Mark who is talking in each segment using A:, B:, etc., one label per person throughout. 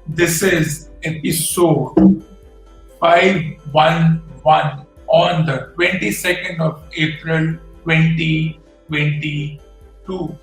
A: This is episode 511 on the 22nd of April 2022.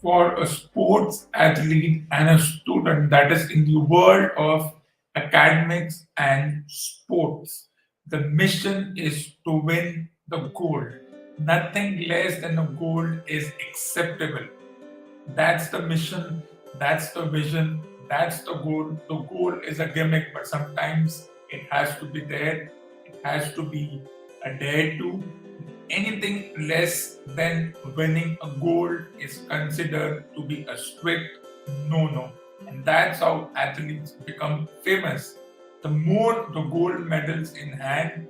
A: For a sports athlete and a student that is in the world of academics and sports, the mission is to win the gold. Nothing less than a gold is acceptable. That's the mission, that's the vision, that's the goal. The goal is a gimmick, but sometimes it has to be there, it has to be adhered to. Anything less than winning a gold is considered to be a strict no no. And that's how athletes become famous. The more the gold medals in hand,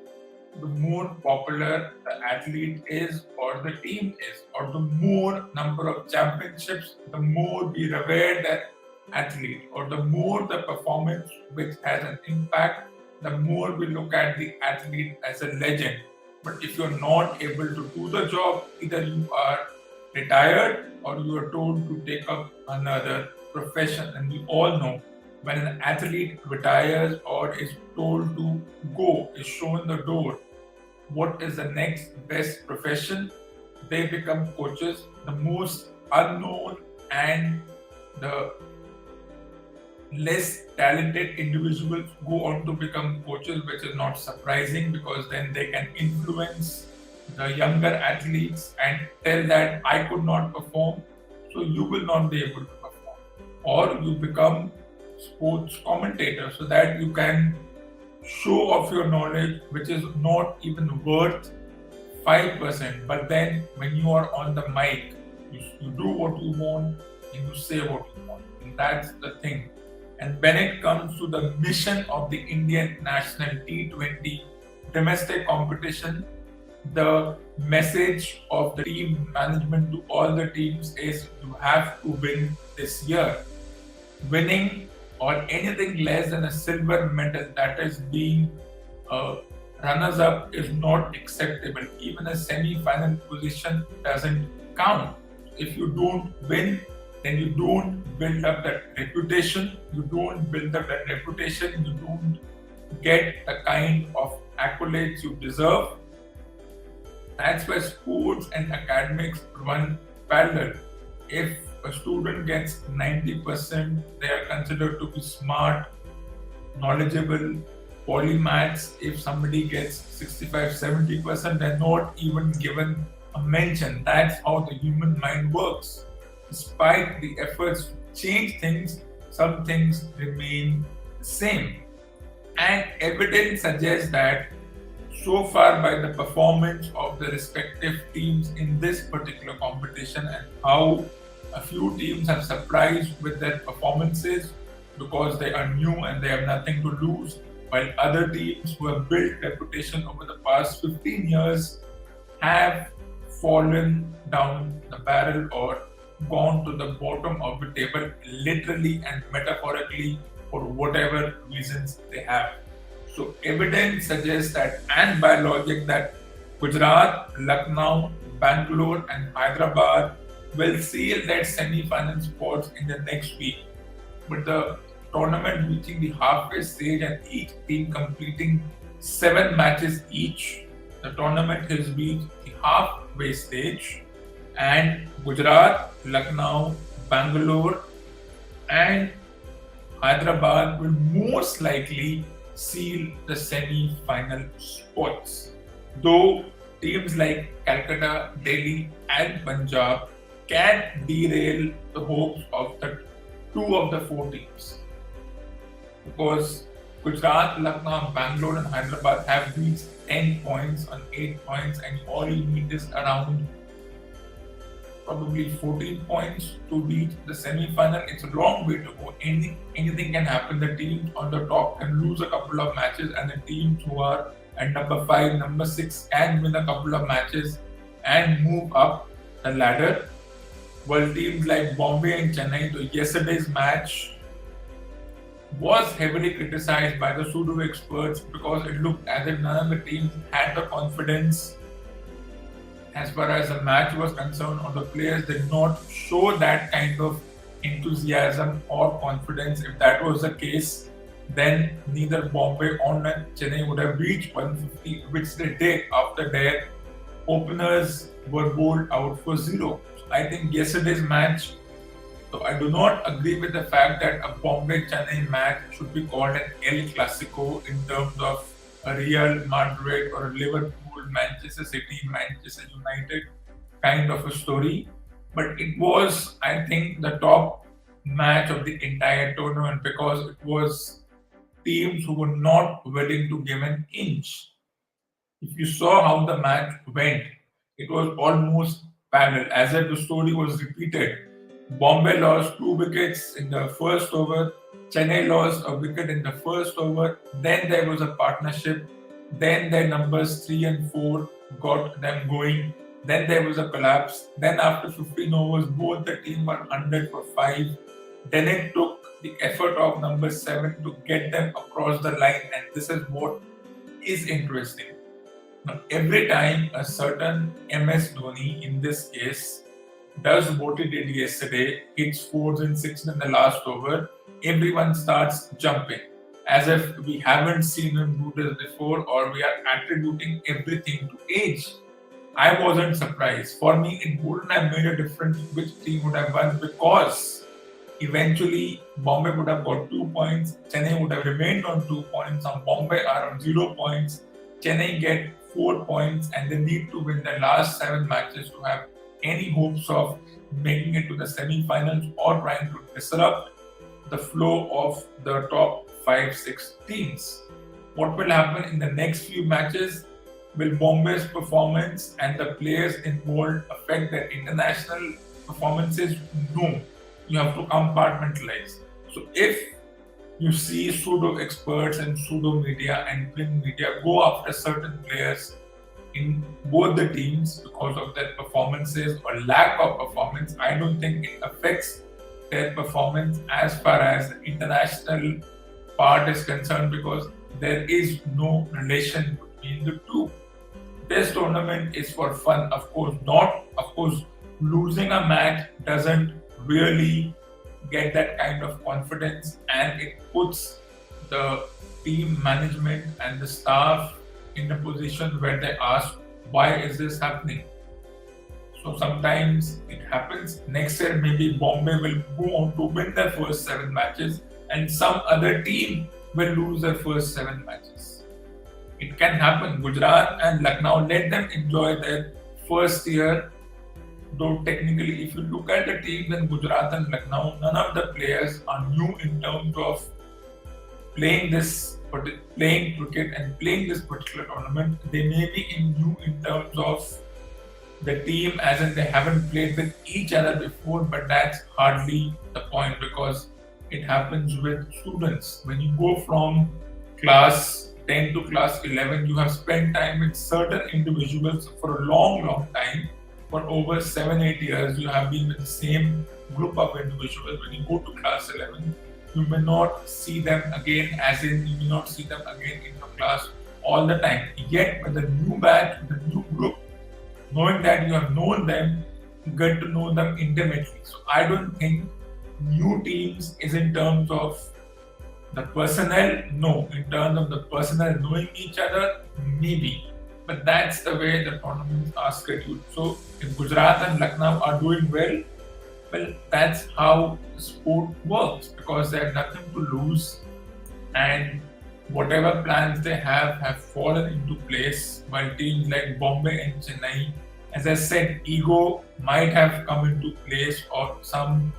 A: the more popular the athlete is or the team is, or the more number of championships, the more we revere that athlete, or the more the performance which has an impact, the more we look at the athlete as a legend. But if you're not able to do the job, either you are retired or you are told to take up another profession. And we all know when an athlete retires or is told to go, is shown the door, what is the next best profession? They become coaches. The most unknown and the less talented individuals go on to become coaches, which is not surprising because then they can influence the younger athletes and tell that I could not perform, so you will not be able to perform. Or you become sports commentator so that you can show off your knowledge, which is not even worth 5%. But then when you are on the mic, you do what you want and you say what you want. And that's the thing. And when it comes to the mission of the Indian national T20 domestic competition, the message of the team management to all the teams is you have to win this year. Winning or anything less than a silver medal, that is being runners up, is not acceptable. Even a semi-final position doesn't count. If you don't win, then you don't build up that reputation. You don't build up that reputation. You don't get the kind of accolades you deserve. That's why sports and academics run parallel. If a student gets 90%, they are considered to be smart, knowledgeable, polymaths. If somebody gets 65-70%, they're not even given a mention. That's how the human mind works. Despite the efforts to change things, some things remain the same. And evidence suggests that so far by the performance of the respective teams in this particular competition, and how a few teams have surprised with their performances because they are new and they have nothing to lose, while other teams who have built reputation over the past 15 years have fallen down the barrel or gone to the bottom of the table, literally and metaphorically, for whatever reasons they have. So evidence suggests that, and by logic, that Gujarat, Lucknow, Bangalore and Hyderabad will seal their semi-final spots in the next week. With the tournament reaching the halfway stage and each team completing 7 matches each, the tournament has reached the halfway stage, and Gujarat, Lucknow, Bangalore and Hyderabad will most likely seal the semi-final spots. Though teams like Calcutta, Delhi and Punjab can derail the hopes of the 2 of the 4 teams. Because Gujarat, Lucknow, Bangalore and Hyderabad have reached 10 points on 8 points, and all you need is around probably 14 points to reach the semi-final. It's a long way to go. Anything can happen. The teams on the top can lose a couple of matches, and the teams who are at number 5, number 6 can win a couple of matches and move up the ladder. While teams like Bombay and Chennai, so yesterday's match was heavily criticized by the pseudo experts because it looked as if none of the teams had the confidence. As far as the match was concerned, or the players did not show that kind of enthusiasm or confidence. If that was the case, then neither Bombay or Chennai would have reached 150, which they did after their openers were bowled out for 0. So I think yesterday's match, so I do not agree with the fact that a Bombay-Chennai match should be called an El Clasico in terms of a Real Madrid or a Liverpool, Manchester City, Manchester United kind of a story. But it was, I think, the top match of the entire tournament because it was teams who were not willing to give an inch. If you saw how the match went, it was almost parallel, as if the story was repeated. Bombay lost 2 wickets in the first over, Chennai lost a wicket in the first over, then there was a partnership, then their numbers 3 and 4 got them going, then there was a collapse, then after 15 overs both the team were 100 for 5, then it took the effort of number 7 to get them across the line, and this is what is interesting. Now, every time a certain MS Dhoni, in this case, does what he did yesterday, hits 4s and 6s in the last over, everyone starts jumping as if we haven't seen him do this before, or we are attributing everything to age. I wasn't surprised. For me, it wouldn't have made a difference which team would have won, because eventually Bombay would have got 2 points, Chennai would have remained on 2 points, and Bombay are on 0 points, Chennai get 4 points, and they need to win their last 7 matches to have any hopes of making it to the semi-finals or trying to disrupt the flow of the top 5-6 teams. What will happen in the next few matches? Will Bombay's performance and the players involved affect their international performances? No. You have to compartmentalize. So if you see pseudo experts and pseudo media and print media go after certain players in both the teams because of their performances or lack of performance, I don't think it affects their performance as far as the international part is concerned, because there is no relation between the two. This tournament is for fun, of course. Not, of course, losing a match doesn't really get that kind of confidence, and it puts the team management and the staff in a position where they ask, why is this happening? So sometimes it happens. Next year, maybe Bombay will go on to win their first 7 matches, and some other team will lose their first 7 matches. It can happen. Gujarat and Lucknow, let them enjoy their first year. Though technically, if you look at the teams in Gujarat and Lucknow, none of the players are new in terms of playing cricket and playing this particular tournament. They may be new in terms of the team, as in they haven't played with each other before, but that's hardly the point, because it happens with students. When you go from class 10 to class 11, you have spent time with certain individuals for a long time. For over 7-8 years, you have been with the same group of individuals. When you go to class 11, you may not see them again, as in you may not see them again in your class all the time. Yet with the new batch, with the new group, knowing that you have known them, you get to know them intimately. So I don't think new teams is in terms of the personnel. No, in terms of the personnel knowing each other, maybe. But that's the way the tournaments are scheduled. So if Gujarat and Lucknow are doing well, that's how the sport works, because they have nothing to lose, and whatever plans they have fallen into place, while teams like Bombay and Chennai, as I said, ego might have come into place, or some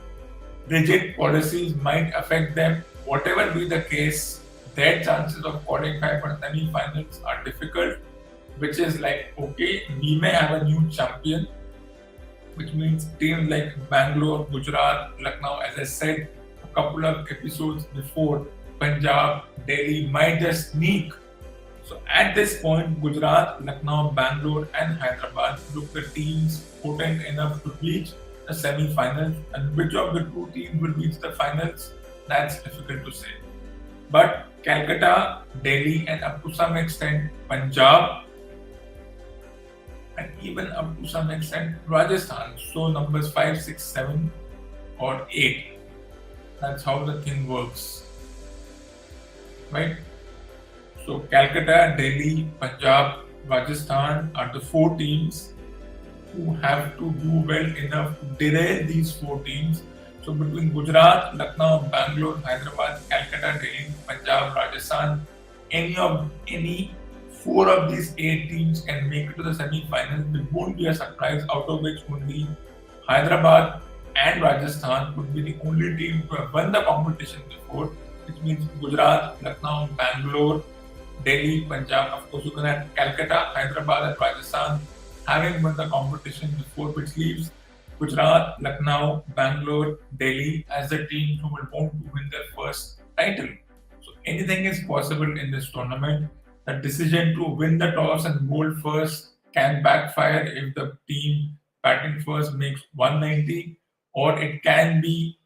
A: rigid policies might affect them. Whatever be the case, their chances of qualifying for semi-finals are difficult, which is like, okay, we may have a new champion, which means teams like Bangalore, Gujarat, Lucknow, as I said a couple of episodes before, Punjab, Delhi might just sneak. So at this point, Gujarat, Lucknow, Bangalore and Hyderabad look the teams potent enough to reach the semi-finals, and which of the two teams will reach the finals, that's difficult to say. But Calcutta, Delhi and up to some extent Punjab, and even up to some extent Rajasthan, so numbers 5, 6, 7 or 8. That's how the thing works, right? So Calcutta, Delhi, Punjab, Rajasthan are the 4 teams who have to do well enough to derail these 4 teams. So between Gujarat, Lucknow, Bangalore, Hyderabad, Calcutta, Delhi, Punjab, Rajasthan, any 4 of these 8 teams can make it to the semi-finals. It won't be a surprise, out of which only Hyderabad and Rajasthan would be the only team to have won the competition before, which means Gujarat, Lucknow, Bangalore, Delhi, Punjab, of course you can add Calcutta, Hyderabad and Rajasthan having won the competition before, which leaves Gujarat, Lucknow, Bangalore, Delhi as the teams who will want to win their first title. So anything is possible in this tournament. The decision to win the toss and bowl first can backfire if the team batting first makes 190, or it can be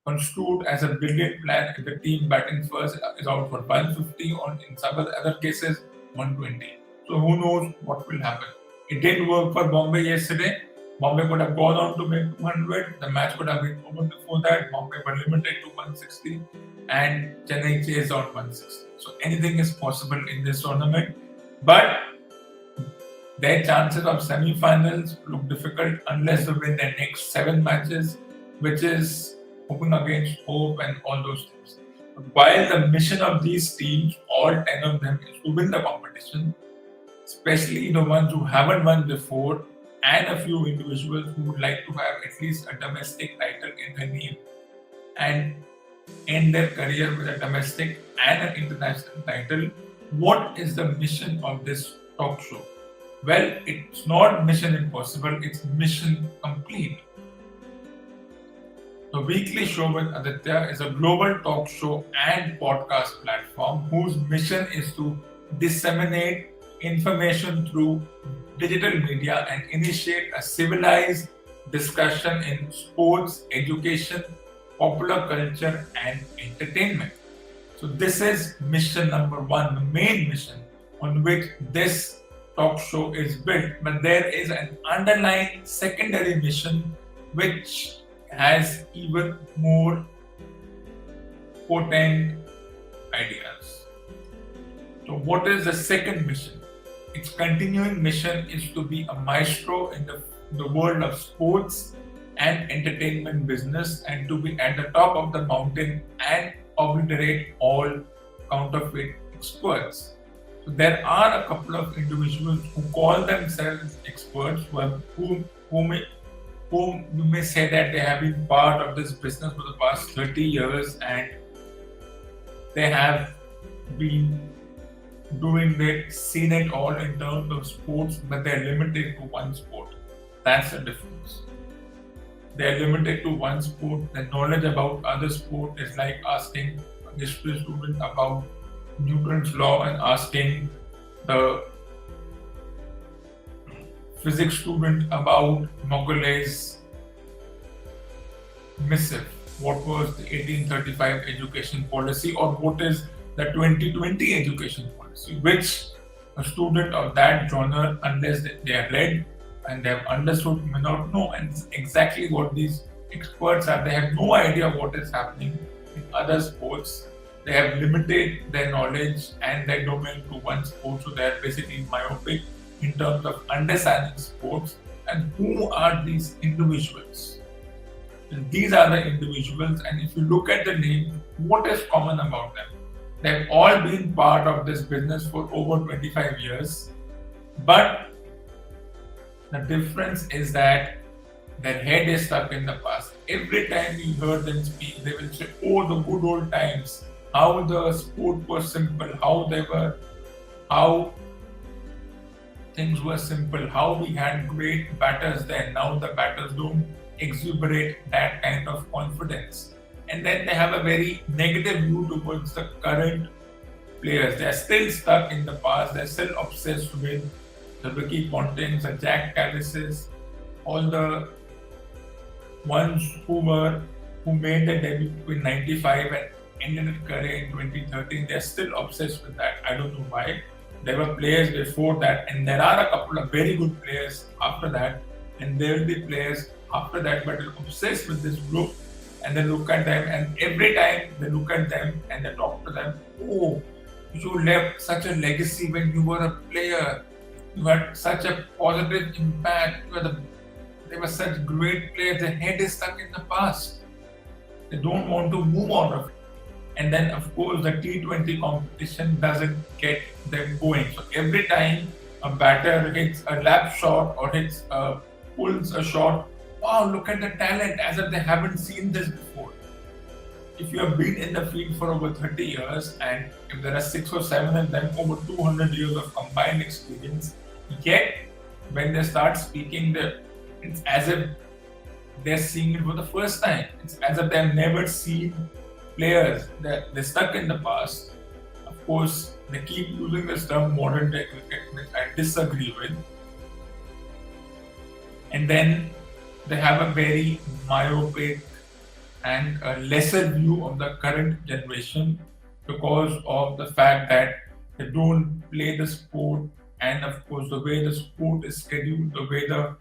A: construed as a brilliant plan if the team batting first is out for 150, or in some other cases 120. So who knows what will happen. It didn't work for Bombay yesterday. Bombay could have gone on to make 200. The match could have been over before that. Bombay were limited to 160 and Chennai chased out 160. So anything is possible in this tournament. But their chances of semi-finals look difficult unless they win their next 7 matches, which is hoping against hope and all those things. But while the mission of these teams, all 10 of them, is to win the competition, especially the ones who haven't won before, and a few individuals who would like to have at least a domestic title in their name and end their career with a domestic and an international title. What is the mission of this talk show? Well, it's not mission impossible, it's mission complete. The weekly show with Aditya is a global talk show and podcast platform whose mission is to disseminate information through digital media and initiate a civilized discussion in sports, education, popular culture, and entertainment. So, this is mission number one, the main mission on which this talk show is built. But there is an underlying secondary mission which has even more potent ideas. So, what is the second mission? Its continuing mission is to be a maestro in the world of sports and entertainment business and to be at the top of the mountain and obliterate all counterfeit experts. So there are a couple of individuals who call themselves experts whom you may say that they have been part of this business for the past 30 years and they have been seen it all in terms of sports, but they're limited to one sport. That's the difference. They're limited to one sport. The knowledge about other sport is like asking a history student about Newton's law and asking the physics student about Mogule's missive. What was the 1835 education policy or what is the 2020 education policy, which a student of that genre, unless they are read and they have understood, may not know. And it's exactly what these experts are. They have no idea what is happening in other sports. They have limited their knowledge and their domain to one sport, so they are basically myopic in terms of understanding sports. And who are these individuals? And these are the individuals, and if you look at the name, what is common about them? They've all been part of this business for over 25 years, but the difference is that their head is stuck in the past. Every time you hear them speak, they will say, "Oh, the good old times, how the sport was simple, how things were simple, how we had great batters then. Now the batters don't exuberate that kind of confidence." And then they have a very negative view towards the current players. They are still stuck in the past. They're still obsessed with the Ricky Pontings, the Jack Callises, all the ones who made their debut in '95 and ended their career in 2013. They're still obsessed with that. I don't know why. There were players before that, and there are a couple of very good players after that, and there will be players after that, but they're obsessed with this group. And they look at them, and every time they look at them and they talk to them, "Oh, you left such a legacy when you were a player. You had such a positive impact. They were such great players." Their head is stuck in the past. They don't want to move out of it. And then, of course, the T20 competition doesn't get them going. So every time a batter hits a lap shot or pulls a shot, "Wow, look at the talent," as if they haven't seen this before. If you have been in the field for over 30 years and if there are 6 or 7 of them, over 200 years of combined experience, yet when they start speaking, it's as if they're seeing it for the first time. It's as if they've never seen players. They're stuck in the past. Of course, they keep using this term modern day cricket, which I disagree with. And then they have a very myopic and a lesser view of the current generation because of the fact that they don't play the sport, and of course the way the sport is scheduled, the way the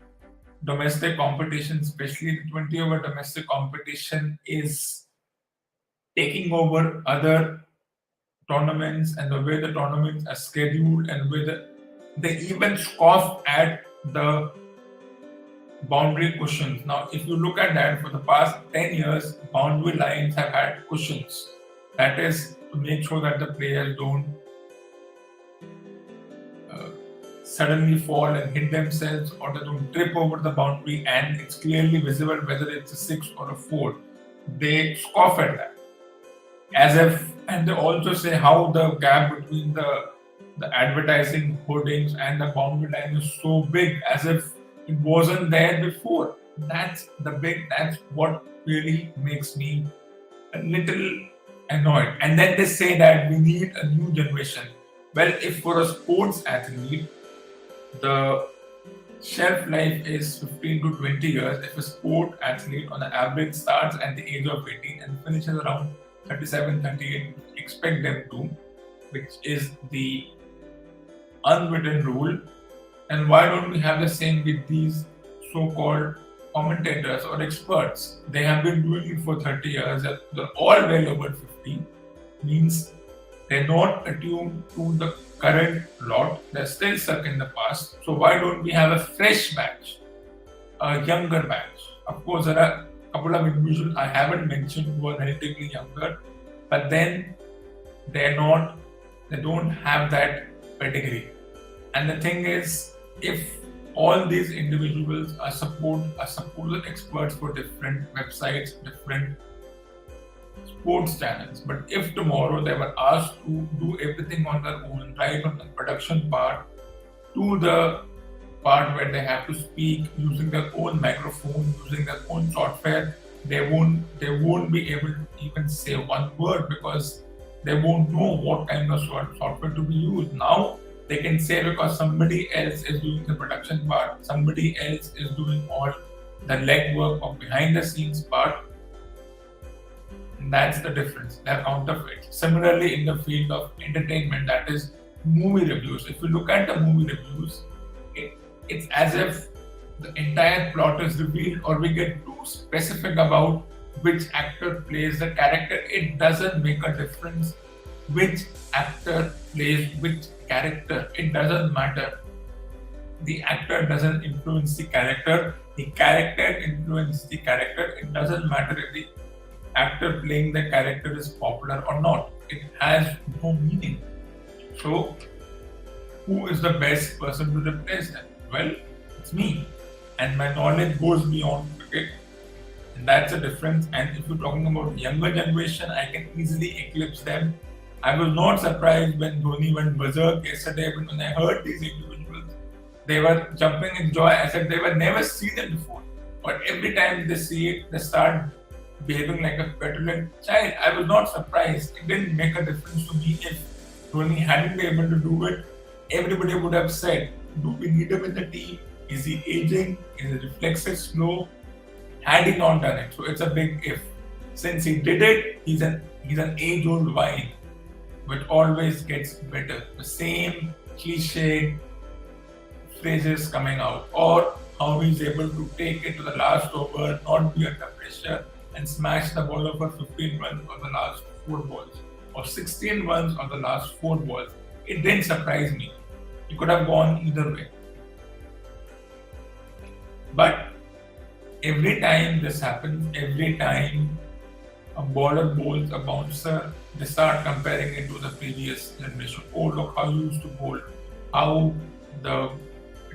A: domestic competition, especially the 20-over domestic competition, is taking over other tournaments, and the way the tournaments are scheduled, and they even scoff at the boundary cushions. Now, if you look at that, for the past 10 years, boundary lines have had cushions. That is to make sure that the players don't suddenly fall and hit themselves, or they don't trip over the boundary and it's clearly visible whether it's a 6 or a 4. They scoff at that. And they also say how the gap between the advertising hoardings and the boundary line is so big, as if it wasn't there before. That's what really makes me a little annoyed. And then they say that we need a new generation. Well, if for a sports athlete, the Shelf life is 15 to 20 years if a sport athlete on an average starts at the age of 18 and finishes around 37, 38. Expect them to, which is the unwritten rule. And why don't we have the same with these so-called commentators or experts? They have been doing it for 30 years. They're all well over 50. Means they're not attuned to the current lot. They're still stuck in the past. So why don't we have a fresh batch, a younger batch? Of course, there are a couple of individuals I haven't mentioned who are relatively younger, but then they don't have that pedigree. And the thing is, if all these individuals are supposed experts for different websites, different sports channels, but if tomorrow they were asked to do everything on their own, right from the production part to the part where they have to speak using their own microphone, using their own software, they won't be able to even say one word because they won't know what kind of software to be used. Now they can say because somebody else is doing the production part, somebody else is doing all the legwork or behind the scenes part. And that's the difference. They're counterfeits. Similarly, in the field of entertainment, that is movie reviews. If you look at the movie reviews, it's as if the entire plot is revealed or we get too specific about which actor plays the character. It doesn't make a difference which actor plays which character. It doesn't matter. The actor doesn't influence the character influences the character. It doesn't matter if the actor playing the character is popular or not. It has no meaning. So, who is the best person to replace them? Well, it's me. And my knowledge goes beyond cricket. And that's the difference. And if you're talking about younger generation, I can easily eclipse them. I was not surprised when Dhoni went berserk yesterday when I heard these individuals. They were jumping in joy. I said they were never seen it before. But every time they see it, they start behaving like a petulant child. I was not surprised. It didn't make a difference to me. If Dhoni hadn't been able to do it, everybody would have said, do we need him in the team? Is he aging? Is his reflexes slow? Had he not done it? So it's a big if. Since he did it, he's an age-old wine, which always gets better. The same cliched phrases coming out, or how he's able to take it to the last over, not be under pressure, and smash the ball over 15 runs on the last 4 balls, or 16 runs on the last 4 balls. It didn't surprise me. It could have gone either way. But every time this happens, every time a bowler bowls a bouncer, they start comparing it to the previous generation. Oh, look how you used to bowl. How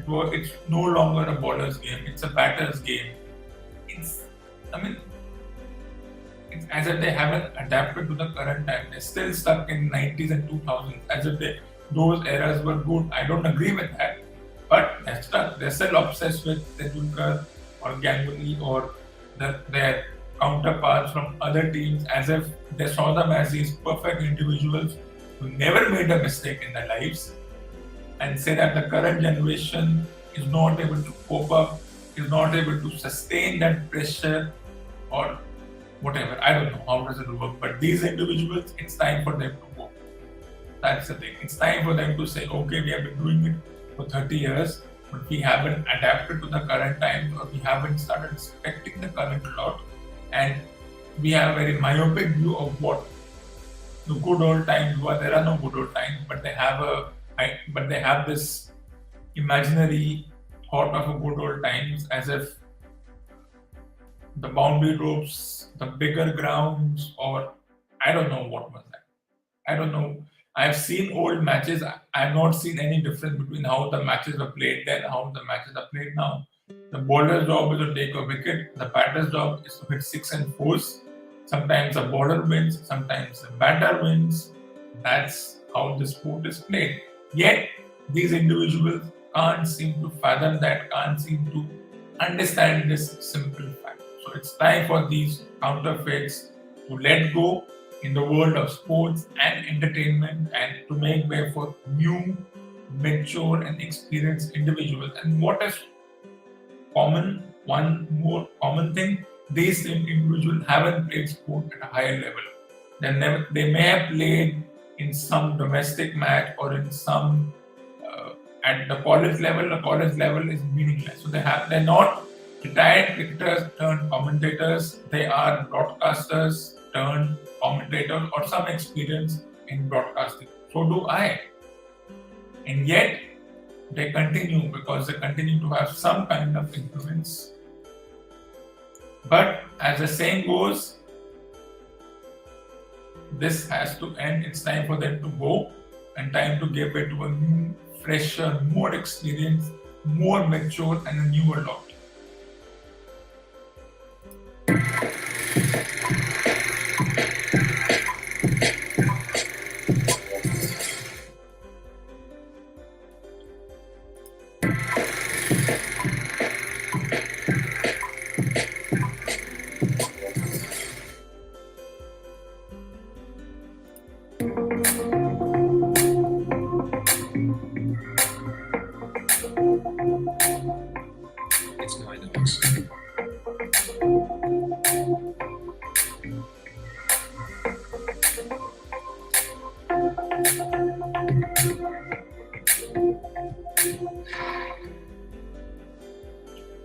A: it's no longer a bowler's game, it's a batter's game. It's as if they haven't adapted to the current time. They're still stuck in 90s and 2000s, as if those eras were good. I don't agree with that. But they're stuck. They're still obsessed with Tendulkar or Ganguly or their counterparts from other teams, as if they saw them as these perfect individuals who never made a mistake in their lives, and say that the current generation is not able to cope up, is not able to sustain that pressure or whatever. I don't know how does it work, but these individuals, it's time for them to go. That's the thing. It's time for them to say, okay, we have been doing it for 30 years, but we haven't adapted to the current times, or we haven't started respecting the current lot, and we have a very myopic view of what the good old times were. There are no good old times, but they have this imaginary thought of a good old times, as if the boundary ropes, the bigger grounds, or I don't know what was that. I don't know. I've seen old matches. I've not seen any difference between how the matches were played then and how the matches are played now. The bowler's job is to take a wicket. The batter's job is to hit 6 and 4s. Sometimes the bowler wins, sometimes the batter wins. That's how the sport is played. Yet, these individuals can't seem to fathom that, can't seem to understand this simple fact. So it's time for these counterfeits to let go in the world of sports and entertainment, and to make way for new, mature and experienced individuals. And what is one more common thing: these same individuals haven't played sport at a higher level. They may have played in some domestic match or in some at the college level. The college level is meaningless. So they're not retired cricketers turned commentators. They are broadcasters turned commentators or some experience in broadcasting. So do I. And yet they continue because they continue to have some kind of influence. But as the saying goes, this has to end. It's time for them to go and time to give way to a new, fresher, more experienced, more mature, and a newer lot.
B: It's my dogs.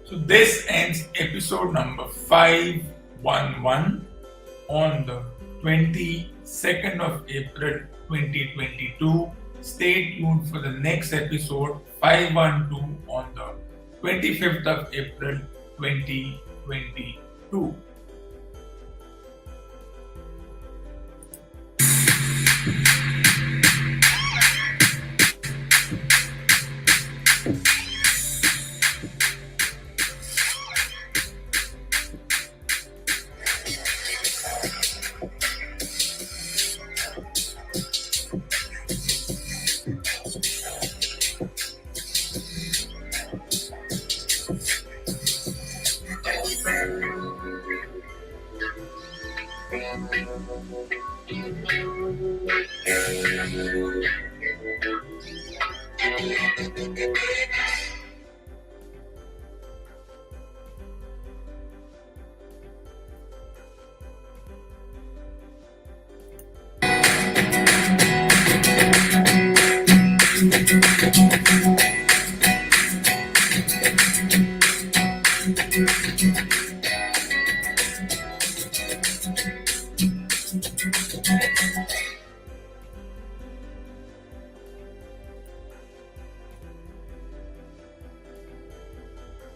A: So this ends episode number 511 on the 22nd of April 2022. Stay tuned for the next episode 512 on the 25th of April 2022.